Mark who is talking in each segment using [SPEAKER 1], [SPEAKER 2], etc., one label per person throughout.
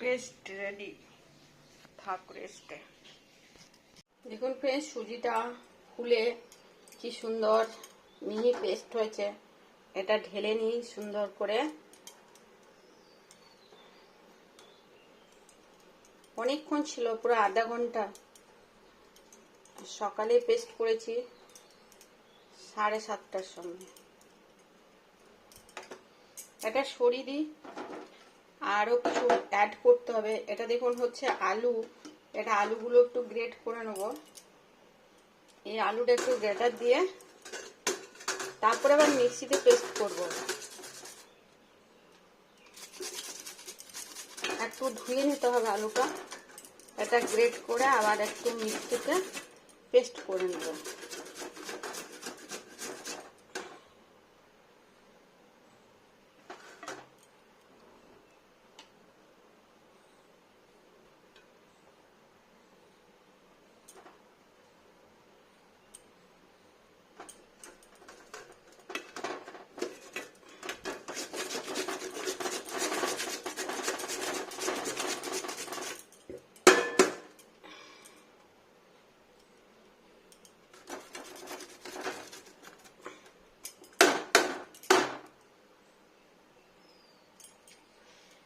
[SPEAKER 1] Paste ready, থাক রেস্টে। দেখুন ফ্রেন্ডস, সুজিটা ফুলে কি সুন্দর মিহি পেস্ট হয়েছে। এটা ঢেলে নিই সুন্দর করে। অনেকক্ষণ ছিল, পুরো আধা ঘন্টা। সকালে পেস্ট করেছি 7:30টার সময়। এটা সরিয়ে দিই, আরও কিছু অ্যাড করতে হবে। এটা দেখুন হচ্ছে আলু। এটা আলুগুলো একটু গ্রেট করে নেব। এই আলুটা একটু গ্রেটার দিয়ে তারপরে আবার মিক্সিতে পেস্ট করব। একটু ধুয়ে নিতে হবে আলুটা। এটা গ্রেট করে আবার একটু মিক্সিতে পেস্ট করে নেব।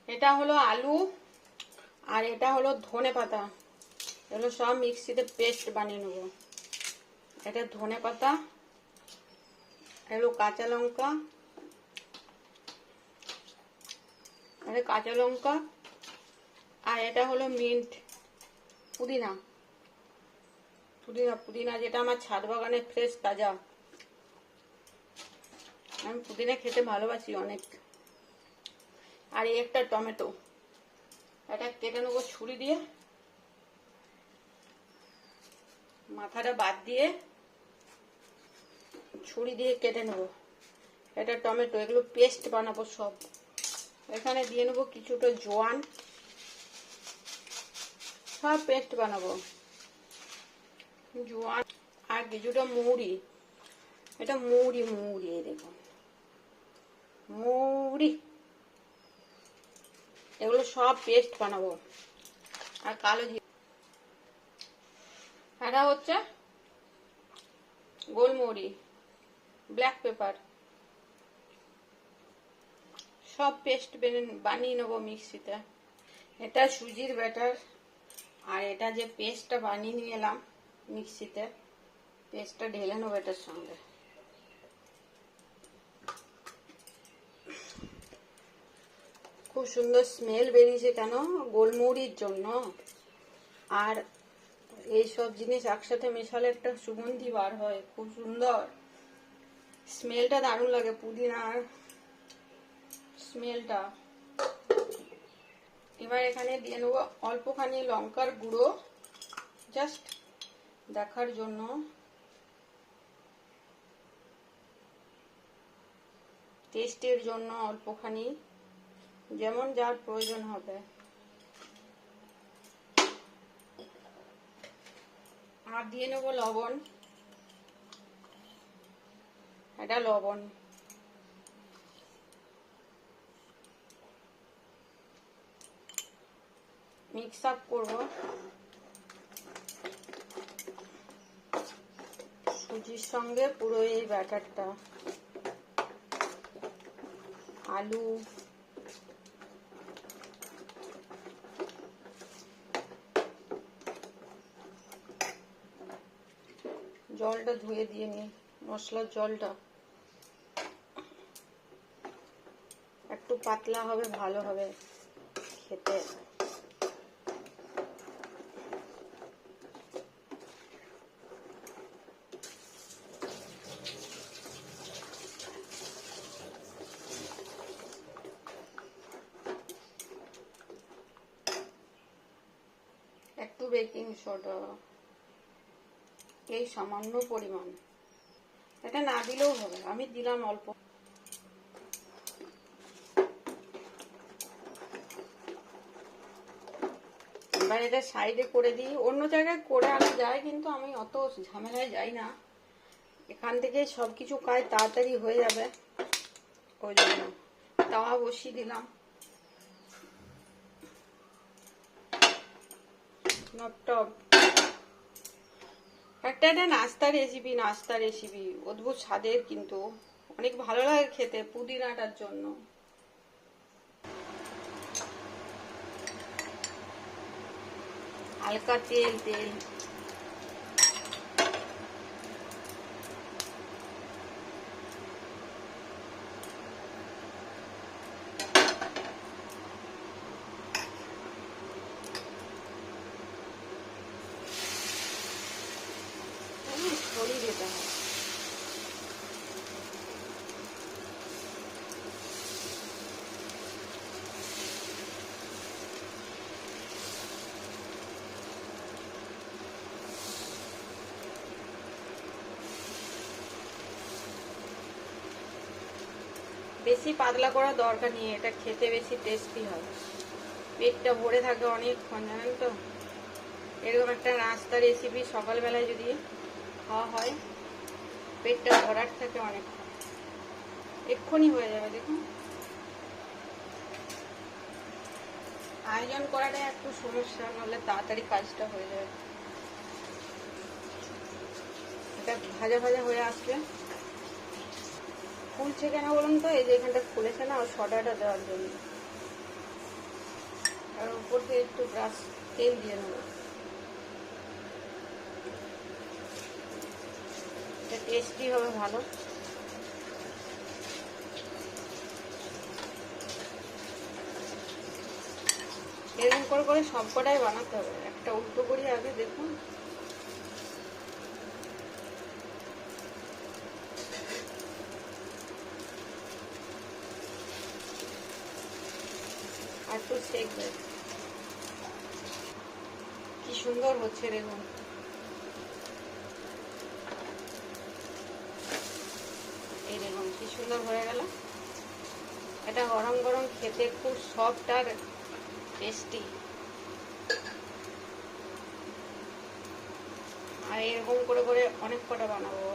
[SPEAKER 1] এটা হলো আলু আর এটা হলো ধনে পাতা। এগুলো সব মিক্সিতে পেস্ট বানিয়ে নেব। এটা ধনে পাতা, এগুলো কাঁচা লঙ্কা, এটা কাঁচা লঙ্কা, আর এটা হলো মিন্ট, পুদিনা। পুদিনা পুদিনা যেটা আমার ছাদ বাগানে ফ্রেশ তাজা। আমি পুদিনা খেতে ভালোবাসি অনেক। আর এই একটা টমেটো, এটা কেটে নেবো ছুরি দিয়ে, মাথাটা বাদ দিয়ে ছুরি দিয়ে কেটে নেব। এটা টমেটো, এগুলো পেস্ট বানাবো সব। এখানে দিয়ে নেবো কিছুটা জোয়ান, সব পেস্ট বানাবো। জোয়ান আর কিছুটা মৌরি। এটা মৌরি, মৌরি এই দেখুন মৌরি। এগুলো সব পেস্ট বানাবো। আর কালো জিরে, এটা হচ্ছে গোলমরি, ব্ল্যাক পেপার, সব পেস্ট বানিয়ে নেবো মিক্সিতে। এটা সুজির ব্যাটার, আর এটা যে পেস্টটা বানিয়ে নিয়ে এলাম মিক্সিতে, পেস্টটা ঢেলে নেবো এটার সঙ্গে। খুব সুন্দর স্মেল বেরিয়েছে, কেন? গোলমরির জন্য। আর এইসব জিনিস একসাথে মেশালে একটা সুগন্ধি বার হয়, খুব সুন্দর স্মেলটা, দারুণ লাগে পুদিনার স্মেলটা। এবার এখানে দিয়ে নেবো অল্পখানি লঙ্কার গুঁড়ো, জাস্ট দেখার জন্য। টেস্টের জন্য অল্পখানি, যেমন যার প্রয়োজন হবে। আর দিয়ে নেবো লবণ, এটা লবণ। মিক্স আপ করবো সুজির সঙ্গে পুরো এই ব্যাটারটা। আলু, জলটা ধুয়ে দিয়ে নি, মশলার জলটা একটু পাতলা হবে, ভালো হবে খেতে। একটু বেকিং সোডা, এই সামান্য পরিমাণ। এটা না দিলেও হবে, আমি দিলাম অল্প। এবার এটা সাইডে করে দিই। অন্য জায়গায় করে আনা যায়, কিন্তু আমি অত ঝামেলায় যাই না। এখান থেকে সবকিছু কাজ তাড়াতাড়ি হয়ে যাবে, ওই জন্য তাওয়া বসিয়ে দিলাম। নপটপ একটা একটা নাস্তা রেসিপি অদ্ভুত স্বাদের, কিন্তু অনেক ভালো লাগে খেতে পুদিনাটার জন্য। হালকা তেল তেল ছড়িয়ে দিতে হয়। বেশি পাতলা করার দরকার নেই, এটা খেতে বেশি টেস্টি হয়, পেটটা ভরে থাকে অনেকক্ষণ, জানেন তো। এরকম একটা নাস্তা রেসিপি সকালবেলায় যদি খাওয়া হয়, পেটটা ভরাট থাকে অনেকক্ষণ, এক্ষুনি হয়ে যাবে। দেখুন, আয়োজন করাটা একটু সমস্যা, নাহলে তাড়াতাড়ি কাজটা হয়ে যাবে। এটা ভাজা ভাজা হয়ে আসবে। ফুলছে কেন বলুন তো, এই যে এখানটা ফুলেছে না, সডাটা দেওয়ার জন্য। আর উপর থেকে একটু ব্রাশ তেল দিয়ে নেবো, এটা টেস্টি হবে ভালো। এরকম করে করে সবকটাই বানাতে হবে। একটা উল্টো করি আগে, দেখুন। আর একটু সেকবে, কি সুন্দর হচ্ছে দেখুন। এই দেখুন কি সুন্দর হয়ে গেল। এটা গরম গরম খেতে খুব সফট আর টেস্টি। আর এরকম করে করে অনেক কটা বানাবো,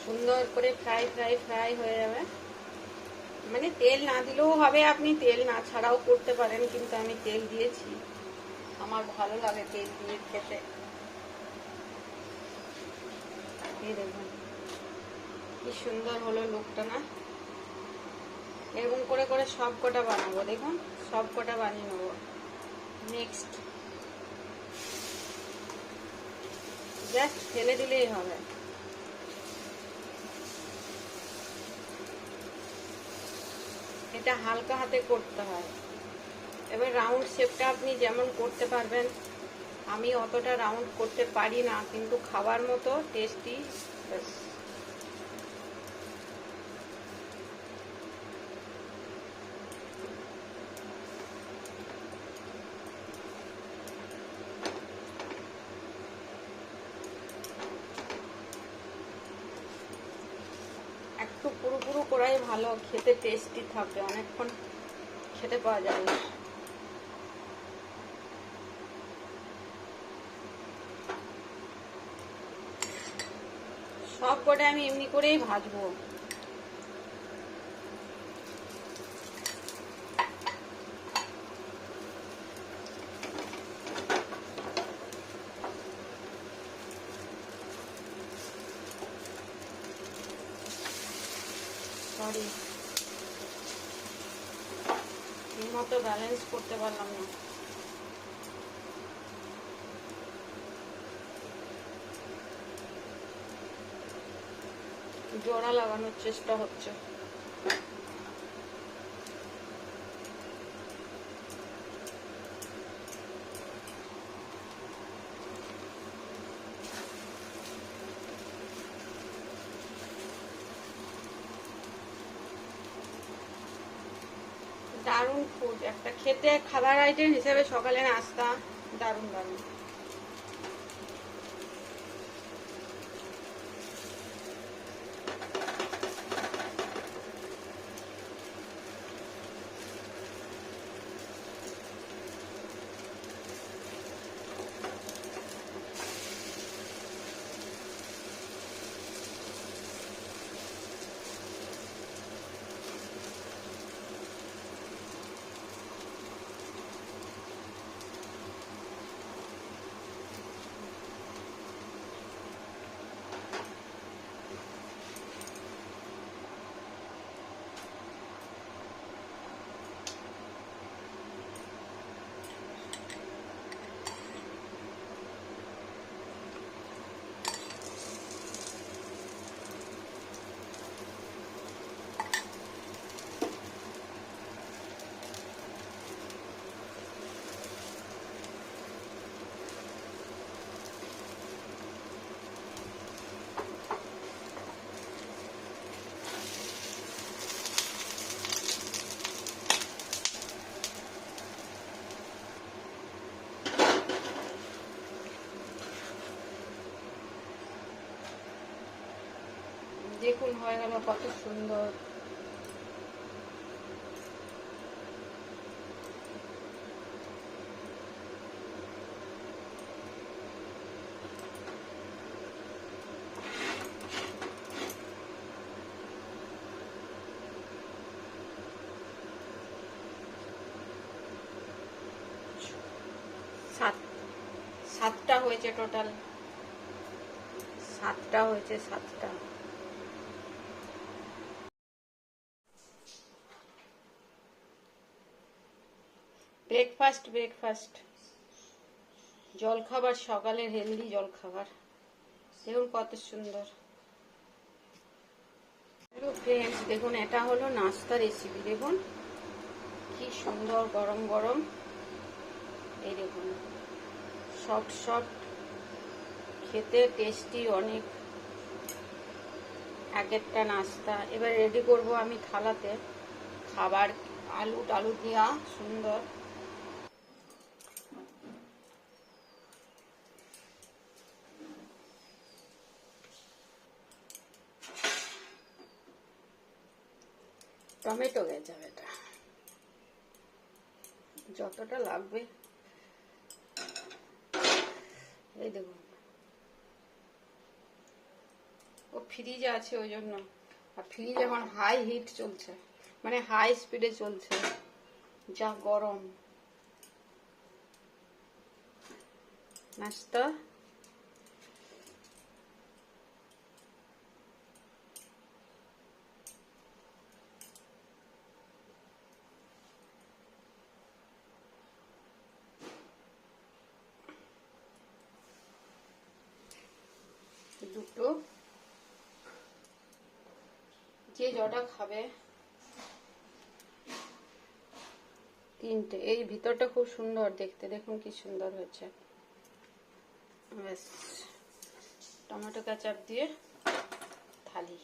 [SPEAKER 1] সুন্দর করে ফ্রাই ফ্রাই ফ্রাই হয়ে যাবে। মানে তেল না দিলেও হবে, আপনি তেল না ছাড়াও করতে পারেন, কিন্তু আমি তেল দিয়েছি, আমার ভালো লাগে তেল দিয়ে খেতে। এই দেখুন কি সুন্দর হলো লুকটা, না? এরকম করে করে সব কটা বানাবো, দেখুন সব কটা বানিয়ে নেবো। নেক্সট জাস্ট ফেলে দিলেই হবে। এটা হালকা হাতে করতে হয়। এবার রাউন্ড শেপটা আপনি যেমন করতে পারবেন, আমি অতটা রাউন্ড করতে পারি না, কিন্তু খাবার মতো টেস্টি। একটু পুরো পুরো করাই ভালো, খেতে টেস্টি থাকে, অনেকক্ষণ খেতে পাওয়া যায় না। সব কটা আমি এমনি করেই ভাজবো। সরি, ঠিক মতো ব্যালেন্স করতে পারলাম না। জোড়া লাগানোর চেষ্টা হচ্ছে। দারুণ ফুড, একটা খেতে খাবার আইটেম হিসেবে সকালে নাস্তা দারুণ দারুণ। দেখুন হয়ে গেল কত সুন্দর। সাতটা হয়েছে টোটাল, 7টা হয়েছে, 7টা। ব্রেকফাস্ট জলখাবার, সকালের হেলদি জলখাবার দেখুন কত সুন্দর। ফ্রেন্ডস দেখুন এটা হলো নাস্তা রেসিপি, দেখুন কি সুন্দর গরম গরম, এই দেখুন সফট খেতে টেস্টি অনেক এক একটা নাস্তা। এবার রেডি করব আমি থালাতে খাবার, আলু টালু দিয়া সুন্দর। টমেটো গেছে এটা যতটা লাগবে, এই দেখুন ও ফ্রিজে আছে ওই জন্য, আর ফ্রিজ এখন হাই হিট চলছে, মানে হাই স্পিডে চলছে, যা গরম। নাস্তা দুটো, যে জটা খাবে 3টে। এই ভিতরটা খুব সুন্দর দেখতে, দেখুন কি সুন্দর হয়েছে। ব্যাস টমেটো কেচাপ দিয়ে থালি।